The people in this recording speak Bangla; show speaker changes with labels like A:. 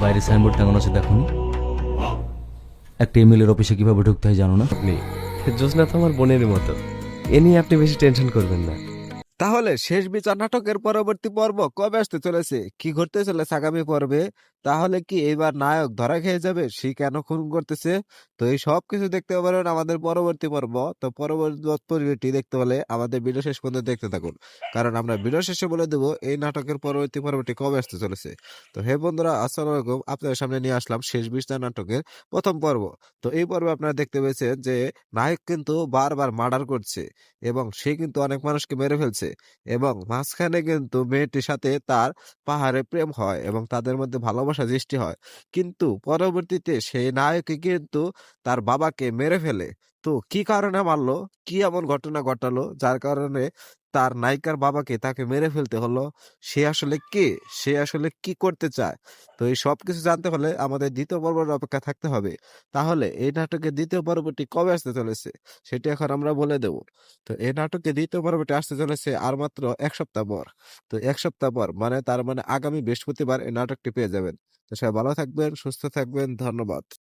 A: বাইরে সাইনবোর্ড টাঙানো আছে দেখুন। একটা ইমেলের অফিসে কিভাবে ঢুকতে হয় জানো না?
B: আপনি জ্যোৎস্না তো আমার বোনের মতো, এ নিয়ে আপনি বেশি টেনশন করবেন না।
C: তাহলে শেষ বিচার নাটকের পরবর্তী পর্ব কবে আসতে চলেছে, কি ঘটতে চলেছে আগামী পর্বে? তাহলে কি এবার নায়ক ধরা খেয়ে যাবে, সে কেন খুন করতেছে? তো এই সব কিছু দেখতে পারবেন আমাদের পরবর্তী পর্ব। তো পরবর্তী পর্বটি দেখতে হলে আমাদের ভিডিও শেষ পর্যন্ত দেখতে থাকুন, কারণ আমরা ভিডিও শেষে বলে দেবো এই নাটকের পরবর্তী পর্বটি কবে আসতে চলেছে। তো হে বন্ধুরা, আসসালামু আলাইকুম, আপনাদের সামনে নিয়ে আসলাম শেষ বিচার নাটকের প্রথম পর্ব। তো এই পর্বে আপনারা দেখতে পেয়েছেন যে নায়ক কিন্তু বারবার মার্ডার করছে এবং সে কিন্তু অনেক মানুষকে মেরে ফেলছে, এবং মাঝখানে কিন্তু মেয়েটির সাথে তার পাহাড়ে প্রেম হয় এবং তাদের মধ্যে ভালোবাসা সৃষ্টি হয়। কিন্তু পরবর্তীতে সেই নায়কই কিন্তু তার বাবাকে মেরে ফেলে। তো কি কারণে মারলো, কি এমন ঘটনা ঘটালো যার কারণে তার নায়িকার বাবাকে তাকে মেরে ফেলতে হলো? সে আসলে কে, সে আসলে কি করতে চায়? তো এই সব কিছু জানতে হলে আমাদের দ্বিতীয় পর্বের অপেক্ষা থাকতে হবে। তাহলে এই নাটকের দ্বিতীয় পর্বটি কবে আসতে চলেছে সেটি এখন আমরা বলে দেব। তো এই নাটকের দ্বিতীয় পর্বটি আসতে চলেছে আর মাত্র ১ সপ্তাহ পর। তো ১ সপ্তাহ পর মানে তার মানে আগামী বৃহস্পতিবার এই নাটকটি পেয়ে যাবেন। তো সবাই ভালো থাকবেন, সুস্থ থাকবেন। ধন্যবাদ।